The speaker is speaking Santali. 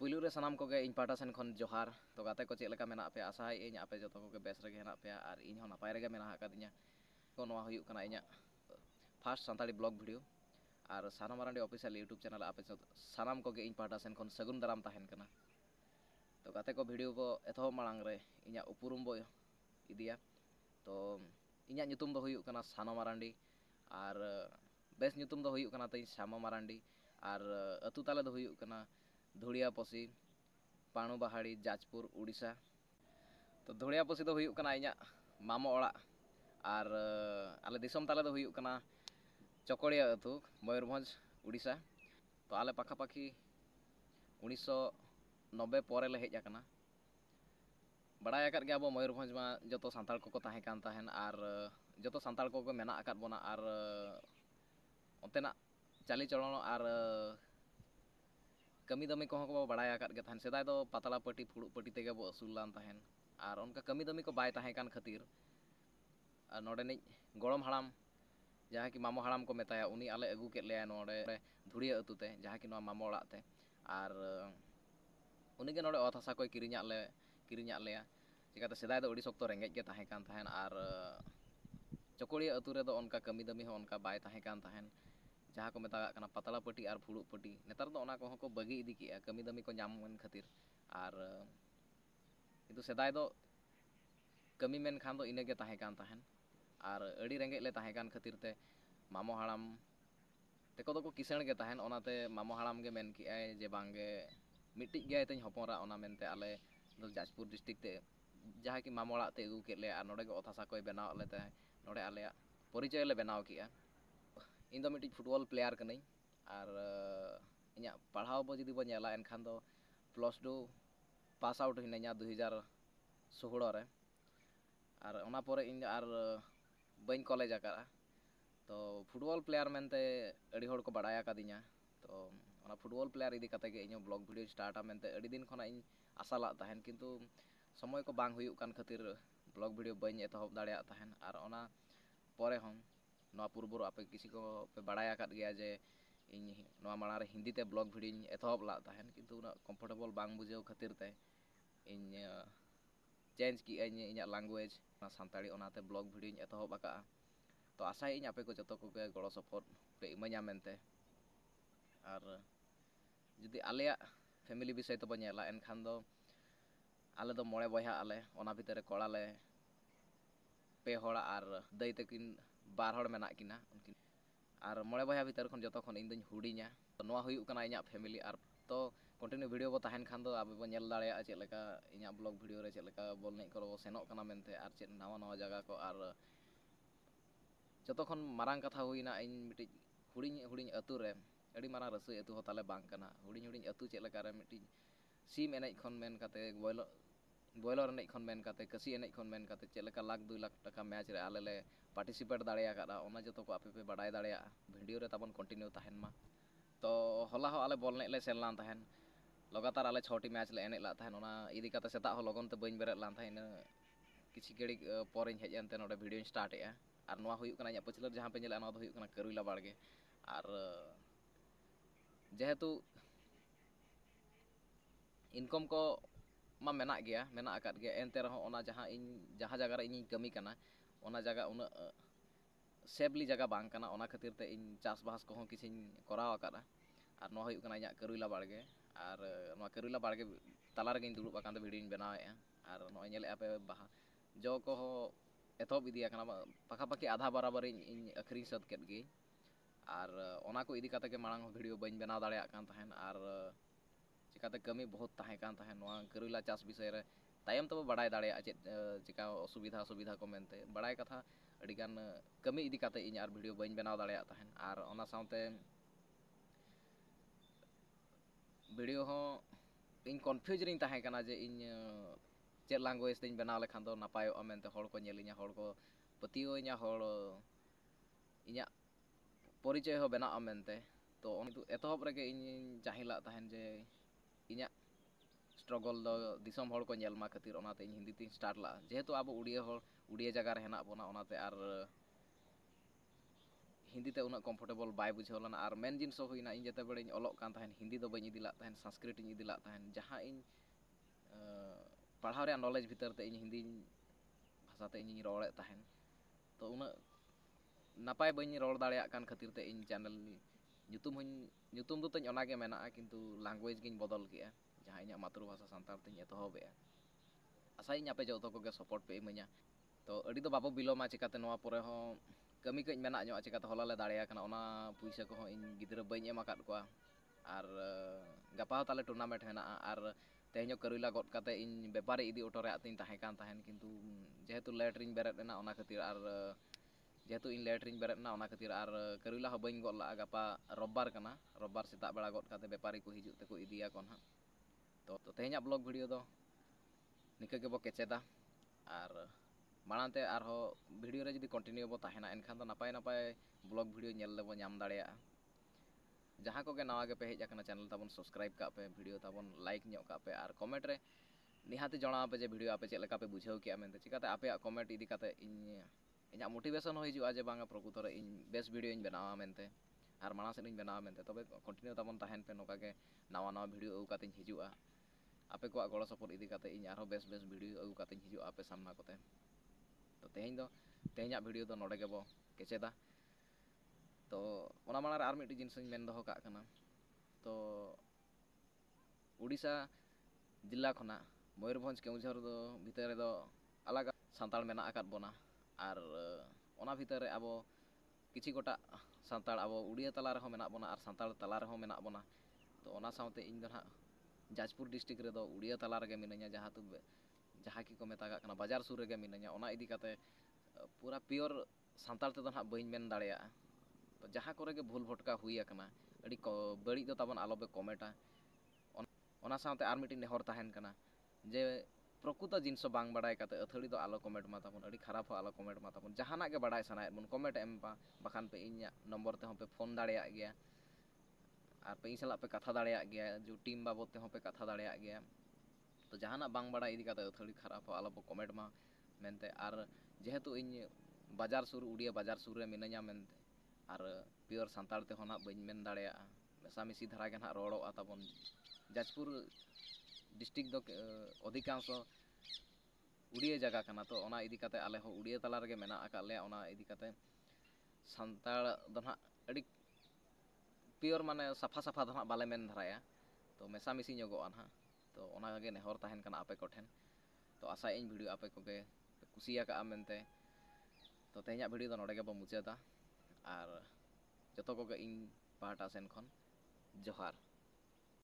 पुलू रे सानाम कोगे इन पाटा सेन खन जोहार तो गाते को चेक लेका मेना पे आशा इन आपे जतो कोगे बेस रेगे हेना पे आर इन हो नापाय रेगे मेना हाकादिया को नोआ हुयुक कना इnya फर्स्ट सांताली ब्लॉग वीडियो और साना मारांडी ऑफिशियल यूट्यूब चैनल आपे सानाम कोगे इन पाटा सेन खन सगुन दाराम ताहेन कना तो गाते को वीडियो बो एथो मांग रे इnya उपुरुम बो इदिया तो इnya nyutum दो हुयुक कना साना मारांडी और बेस nyutum दो हुयुक कना तई श्यामा मारांडी और अतु ताले दो हुयुक कना धुड़ियापसी पाणु बाहाड़ी जाजपुर उड़ीसा तो धुड़ियापसी दो हुयुक कना इnya मामो ओड़ा और आले दिसम ताले दो हुयुक कना चकड़िया अतु मयूरभंज उड़ीसा तो आले पाखापाखी 1990 परे ले हेज आकना बड़ाय आकात गया बो मयूरभंज मा जतो सांताल को ताहे कान ताहेन और जतो सांताल को मेना आकात बोना और ओतेना चाली चलन और कमी दमी को बड़ाय आकात गे ताहेन सेदाय दो पातला पट्टी फुड़ुक पट्टी तेगे बो असुल लान ताहेन और उनका कमी दमी को बाय ताहे कान खातिर और नोडे गड़म हाड़ाम जहाँ कि मामो हाड़ाम को मेताया उनी आले अगू के ले नोडे धुड़िया अतुते जहाँ कि नोआ मामो ओड़ाते और उनी के नोडे अत हासा को किरिña लेया चिकाते सेदाय दो अड़ी शक्तो रेंगेज गे ताहे कान ताहेन और चकड़िया अतु रे दो उनका कमी दमी हो उनका बाय ताहे कान ताहेन जहाँ को मेता कना पातला पट्टी और फुड़ुक पट्टी नेतार दो ओना को बगी इदी किया कमी दमी को नाम मन खातिर और किंतु सेदाय दो कमी मेन खान दो इने गे ताहे कान ताहेन और अड़ी रेंगेज ले ताहे कान खातिर ते मामो हाड़ाम तेको दो को किसण गे ताहेन ओनाते मामो हाड़ाम गे मेन किआय जे बांगे मिट्टिज गे तई हपनरा ओना मेनते आले दो जाजपुर डिस्ट्रिक्ट ते जहाँ कि मामो ओड़ा ते अगू के ले और नोडे गे अथासा को बनाव लेते नोडे आले परिचय ले बनाव किया इन दो मिट्टी फुटबॉल प्लेयर कनई और इnya पढ़ाव बो जदि बो नेला एनखान दो +2 पास आउट हिनैया 2016 रे और ओना परे इन और बइन कॉलेज आका तो फुटबॉल प्लेयर मेनते अड़ी होड़ को बड़ाया कादिया तो ओना फुटबॉल प्लेयर इदी कते गे इन ब्लॉग वीडियो स्टार्टा मेनते अड़ी दिन खना इन आशा ला ताहेन किंतु समय को बांग हुयुक कान खातिर ब्लॉग वीडियो बइन एतहब दाड़िया ताहेन और ओना परे हम नोआ पूर्वर आपे किसी को पे बड़ाया काद गया जे इन नोआ माड़ा रे हिंदी ते ब्लॉग वीडियो एतहब ला ताहेन किंतु उना कंफर्टेबल बांग बुझेव खातिर ते इन चेंज की इnya लैंग्वेज सानताड़ी ओनाते ब्लॉग वीडियो एतहब आका तो आशा इन आपे को जतो को गड़ो सपोर्ट पे इमाया मेनते और जुदी आलेया फैमिली विषय तो नेला एनखान दो आले दो मोड़े बयहा आले ओना भितर कोड़ा ले पे होड़ा और दई तकिन बार होड़ मेना किना उनकिन और मोड़े बयहा भितर खन जतो खन इन दुñ हुडिña तो नोआ हुयुक कना इnya फैमिली और तो कंटिन्यू वीडियो बो ताहेन खान दो आबे बो नेल दाड़ेया चेक लेका इnya ब्लॉग वीडियो रे चेक लेका बॉल नहीं करो सेनोक कना मेनते और चेक नवा नवा जगह को और जतो खन मारांग कथा हुइना इन मिटि हुडिñ अतु रे अड़ी मारांग रसोई अतु हो ताले बांग कना हुडिñ अतु चेक लेका रे मिटि सीम एनेज खन मेन काते बॉयलर एनेज खन मेन काते कसी एनेज खन मेन काते चेक लेका लाख 2 लाख टाका मैच रे आले ले पार्टिसिपेट दाड़ेया कादा ओना जतो को आपे पे बाडाय दाड़ेया वीडियो रे ताबन कंटिन्यू ताहेन मा तो हला हो आले बॉल नेले सेन लान ताहेन लगातार आले 6टी मैच ले एनेज ला ताहेन ओना इदी काते सेता हो लगन ते बइन बेरेत लान ताहेन किछि गेड़ी परेñ हेज एनते नोडे वीडियो स्टार्ट एया और नोआ हुयुक कना इnya पछलर जहाँ पे नेला नोआ दो हुयुक कना करुइला बाड़गे और जेहेतु इनकम को मा मेना गया मेना आकात गया एनते रहो ओना जहाँ इन जहाँ जगह रे इन कमी कना ओना जगह उन सेबली जगह बांग कना ओना खातिर ते इन चास बास को किछि कराव आकादा और नोआ हुयुक कना इnya करुइला बाड़गे और नोआ करुइला बाड़गे तला रे दुड़ुब आकान ते वीडियो बनावेया और नोआ नेले आपे बाहा जो को एतहब इदी आकना पाखापाखि आधा बराबर इन अखरी सद केद गे और ओना को इदी काते के मांग वीडियो बइन बनाव दाड़ेया कान ताहेन और चिकाते कमी बहुत ताहे कान ताहेन नोआ करुइला चास विषय रे तायम तो बड़ाय दाड़ेया चेक चिका असुविधा को मेनते बड़ाय कथा अड़ी गान कमी इदी काते इन और वीडियो बइन बनाव दाड़ेया ताहेन और ओना साउते वीडियो हो इन कन्फ्यूज रिन ताहे काना जे इन चेक लैंग्वेज तेñ बनाव लेखान दो नापायो मेनते होड़ को नेलिña होड़ को पतियोइña होड़ इnya परिचय हो बनाव मेनते तो एतहब रेगे इन चाहिला ताहेन जे इnya स्ट्रगल दो दिसम होड़ को नेलमा खातिर ओनाते इन हिंदी तीन स्टार्ट ला जेहेतु आबो उड़िया होड़ उड़िया जगह रे हेना बोना ओनाते और हिंदी ते उना कम्फर्टेबल बाय बुझाव लना और मेन जिनिस हुईना इन जते बड़े अलोग कान तहन हिंदी दो बई इदी लाग तहन संस्कृत इन इदी लाग तहन जहां इन पढ़ाव रे नॉलेज भीतर ते इन हिंदी भाषा ते इन रोड़े तहन तो उना नापाय बई रोड़ दाड़े कान खातिर ते इन channel nyutum do tanya onage mena किंतु लैंग्वेज गिन बदल के जहां इन मातृभाषा सानतार तिन एतहबे आशा इन आपे जतो को सपोर्ट पे इमा냐 तो अड़ी तो बाबो बिलोमा चिकाते नोआ परे हो कमी कई मेना ᱧᱚᱜ चिकाते होला ले दाड़िया कना ओना पुइसा को इन गिद्रा बई एम आकाद कोआ आर गापा ताले टूर्नामेंट हेना आर तेहño करुला गट काते इन व्यापारी इदी ऑटो रे आतिन ताहे कान ताहेन किंतु जेहेतु लेट रिन बेरेट ना ओना खातिर आर जेहेतु इन लेट रिन बेरेट ना ओना खातिर आर करुला हो बई गट ला गापा रविवार कना रविवार सेता बेड़ा गट काते व्यापारी को हिजुत तेको इदिया कोन हा तो तेहña ब्लॉग वीडियो दो निका के बो केचेदा आर मानते आर हो वीडियो रे जदी कंटिन्यू बो ताहेना एनखान तो नापाय नापाय ब्लॉग वीडियो नेल लेबो नाम दाड़ेया जहां को के नवा के पे हेज आकना चैनल ताबन सब्सक्राइब का पे वीडियो ताबन लाइक ᱧᱚᱜ का पे आर कमेंट रे निहाती जणा पे जे वीडियो आपे चेक लेका पे बुझाव के मेनते चिकाते आपे कमेंट इदी काते इन मोटिवेशन हो हिजुआ जे बांगा प्रकृत रे इन बेस्ट वीडियो इन बनावा मेनते आर माना से इन बनावा मेनते तबे कंटिन्यू ताबन ताहेन पे नोका के नवा नवा वीडियो अगु काते हिजुआ आपे को गड़ो सपोर्ट इदी काते इन आरो बेस्ट बेस्ट वीडियो अगु काते हिजुआ आपे सामना कोते तो तेहña वीडियो दो नोडे गेबो केचेदा तो ओना माना रे आर मिट्टी जिनिस मेन दो का कना तो उड़ीसा जिला खना मयूरभंज केउझर दो भीतर दो अलग सानताल मेना आकाद बोना आर ओना भीतर आबो किछि गोटा सानताल आबो उड़िया तला रे हो मेना बोना आर सानताल तला रे हो मेना बोना तो ओना साउते इन दो ना जाजपुर डिस्ट्रिक्ट रे दो उड़िया तला रे मिना냐 जहां की को मेता कना बाजार सुर रे मिना냐 ओना इदी काते पूरा प्योर सानताल ते दो ना बई मेन दाड़ेया तो जहां करे के भूल भटका हुई अकना अड़ी बड़ी दो ताबन आलो बे कमेंटा ओना साउते आर मिटिन नेहर ताहेन कना जे प्रकृत जिनिस बांग बाडाय काते अथड़ी दो आलो कमेंट मा ताबन अड़ी खराब हो आलो कमेंट मा ताबन जहाना के बाडाय सनायत बन कमेंट एम पा बखान पे इन नंबर ते हो पे फोन दाड़ेया गया आर पे सला पे कथा दाड़ेया गया जो टीम बाबत ते हो पे कथा दाड़ेया गया तो जहाना बांग बाडाय इदी काते अथड़ी खराब हो आलो कमेंट मा मेनते आर जेहेतु इन बाजार सुर उड़िया बाजार सुर रे मिना냐 मेनते आर प्योर सानताल ते होना बई मेन दाड़ेया मेसामिसी धारा के ना रोड़ो ताबन जाजपुर डिस्ट्रिक्ट दो अधिकांश उड़िया जगह कना तो ओना इदी काते आले हो उड़िया तला रे मेना आका ले ओना इदी काते सानताल दो ना अड़ी प्योर माने सफा सफा दो ना बाले मेन धराया तो मेसामिसी ᱧᱚᱜᱚᱜᱼᱟ ना तो ओना गे नेहर ताहेन कना आपे कोठेन तो आशा इन वीडियो आपे को के कुसिया का मेनते तो तेहña वीडियो दो नोडे गे बो मुचादा आर जतो को इन पाहटा सेन खन जोहार।